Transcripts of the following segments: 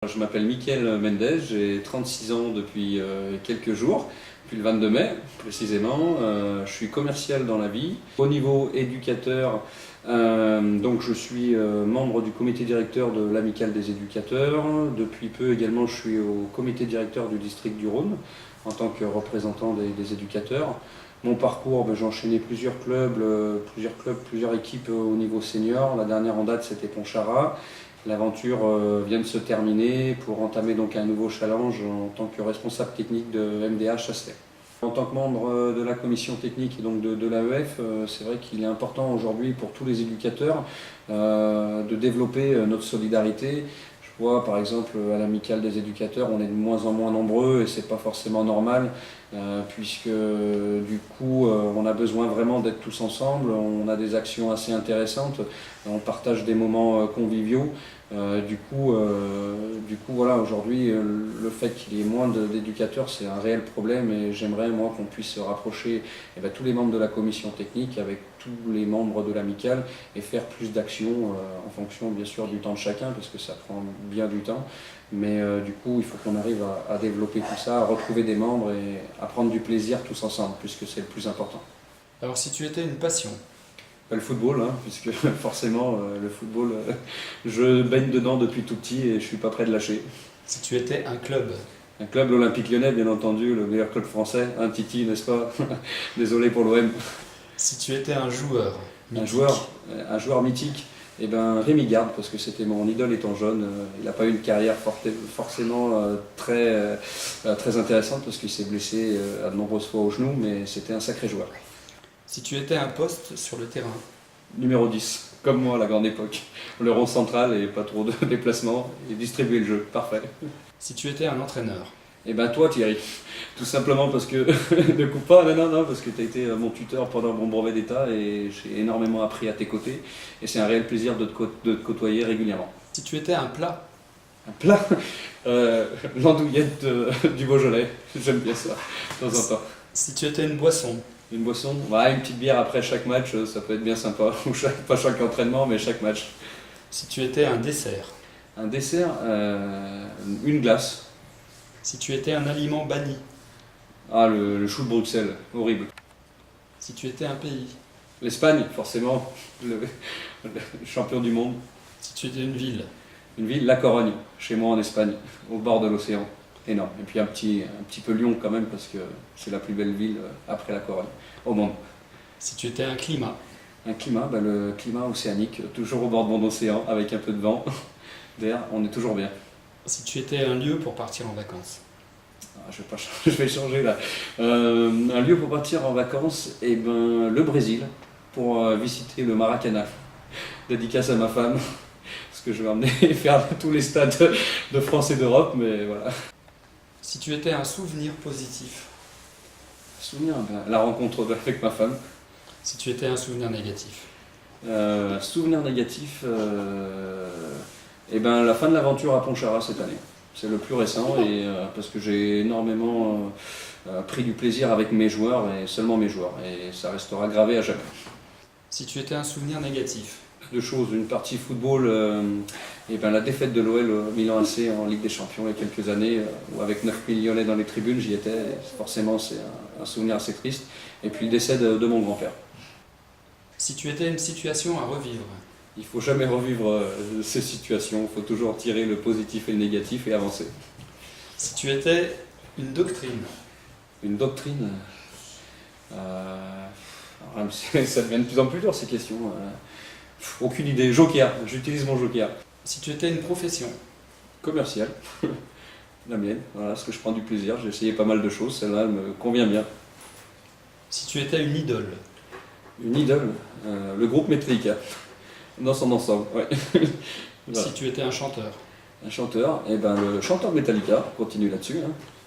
Je m'appelle Mickaël Mendez, j'ai 36 ans depuis quelques jours, depuis le 22 mai précisément. Je suis commercial dans la vie. Au niveau éducateur, donc je suis membre du comité directeur de l'Amicale des éducateurs. Depuis peu également, je suis au comité directeur du district du Rhône en tant que représentant des éducateurs. Mon parcours, j'ai enchaîné plusieurs clubs, plusieurs équipes au niveau senior. La dernière en date, c'était Pontcharrat. L'aventure vient de se terminer pour entamer donc un nouveau challenge en tant que responsable technique de MDA Chasselet. En tant que membre de la commission technique et donc de l'AEF, c'est vrai qu'il est important aujourd'hui pour tous les éducateurs de développer notre solidarité. Je vois par exemple à l'amicale des éducateurs, on est de moins en moins nombreux et c'est pas forcément normal puisque du coup on a besoin vraiment d'être tous ensemble, on a des actions assez intéressantes, on partage des moments conviviaux. Du coup voilà, aujourd'hui le fait qu'il y ait moins d'éducateurs c'est un réel problème et j'aimerais moi qu'on puisse se rapprocher tous les membres de la commission technique avec tous les membres de l'amicale et faire plus d'actions en fonction bien sûr du temps de chacun parce que ça prend bien du temps, mais du coup il faut qu'on arrive à développer tout ça, à retrouver des membres et à prendre du plaisir tous ensemble puisque c'est le plus important. Alors si tu étais une passion? Le football, puisque forcément le football, je baigne dedans depuis tout petit et je suis pas prêt de lâcher. Si tu étais un club? Un club, l'Olympique Lyonnais, bien entendu, le meilleur club français, un Titi, n'est-ce pas? Désolé pour l'OM. Si tu étais un joueur mythique? Un joueur mythique, Rémi Garde, parce que c'était mon idole étant jeune. Il n'a pas eu une carrière forcément très intéressante parce qu'il s'est blessé à de nombreuses fois au genou, mais c'était un sacré joueur. Si tu étais un poste sur le terrain? Numéro 10, comme moi à la grande époque. Le rond central et pas trop de déplacements et distribuer le jeu, parfait. Si tu étais un entraîneur? Toi Thierry, tout simplement parce que, ne coupe pas, non, parce que tu as été mon tuteur pendant mon brevet d'état et j'ai énormément appris à tes côtés et c'est un réel plaisir de te côtoyer régulièrement. Si tu étais un plat? Un plat L'andouillette du Beaujolais, j'aime bien ça, de temps en temps. Si tu étais une boisson? Une boisson, une petite bière après chaque match, ça peut être bien sympa, ou pas chaque entraînement, mais chaque match. Si tu étais un dessert? Un dessert, une glace. Si tu étais un aliment banni? Le chou de Bruxelles, horrible. Si tu étais un pays? L'Espagne, forcément, le champion du monde. Si tu étais une ville? Une ville, La Corogne, chez moi en Espagne, au bord de l'océan. Énorme. Et puis un petit peu Lyon quand même, parce que c'est la plus belle ville après La Corogne, au monde. Si tu étais un climat? Un climat, le climat océanique, toujours au bord de mon océan, avec un peu de vent, d'air, on est toujours bien. Si tu étais un lieu pour partir en vacances? Je vais changer là. Un lieu pour partir en vacances, le Brésil, pour visiter le Maracanã. Dédicace à ma femme, parce que je vais emmener faire tous les stades de France et d'Europe, mais voilà. Si tu étais un souvenir positif? Souvenir, la rencontre avec ma femme. Si tu étais un souvenir négatif? Souvenir négatif, la fin de l'aventure à Pontcharrat cette année. C'est le plus récent et parce que j'ai énormément pris du plaisir avec mes joueurs et seulement mes joueurs et ça restera gravé à jamais. Si tu étais un souvenir négatif? Deux choses, une partie football, la défaite de l'OL Milan AC en Ligue des Champions il y a quelques années, où avec 9000 Lyonnais dans les tribunes, j'y étais, forcément c'est un souvenir assez triste, et puis le décès de mon grand-père. Si tu étais une situation à revivre? Il ne faut jamais revivre ces situations, il faut toujours tirer le positif et le négatif et avancer. Si tu étais une doctrine? Une doctrine ça devient de plus en plus dur ces questions. Aucune idée. Joker, j'utilise mon joker. Si tu étais une profession? Commercial, la mienne, voilà, parce que je prends du plaisir, j'ai essayé pas mal de choses, celle-là elle me convient bien. Si tu étais une idole? Une idole, le groupe Metallica, dans son ensemble, ouais. Voilà. Si tu étais un chanteur? Un chanteur, le chanteur de Metallica, continue là-dessus.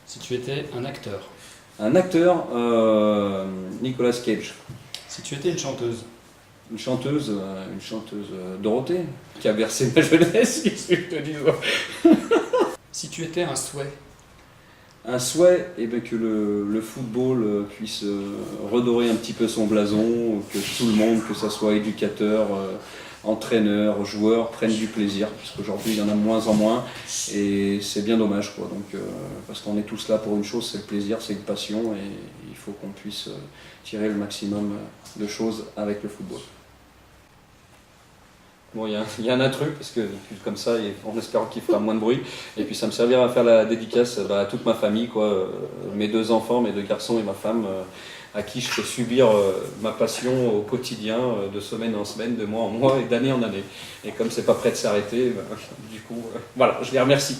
Si tu étais un acteur? Un acteur, Nicolas Cage. Si tu étais une chanteuse? Une chanteuse Dorothée, qui a versé ma jeunesse, qu'est-ce que je te dis. Si tu étais un souhait? Un souhait, que le football puisse redorer un petit peu son blason, que tout le monde, que ce soit éducateur, entraîneurs, joueurs prennent du plaisir, parce qu'aujourd'hui il y en a de moins en moins, et c'est bien dommage, quoi. Donc, parce qu'on est tous là pour une chose, c'est le plaisir, c'est une passion, et il faut qu'on puisse tirer le maximum de choses avec le football. Bon, il y a un intrus, parce que comme ça, en espérant qu'il fera moins de bruit, et puis ça me servira à faire la dédicace à toute ma famille, quoi, mes 2 enfants, mes 2 garçons et ma femme, à qui je fais subir ma passion au quotidien, de semaine en semaine, de mois en mois et d'année en année. Et comme c'est pas prêt de s'arrêter, du coup, voilà, je les remercie.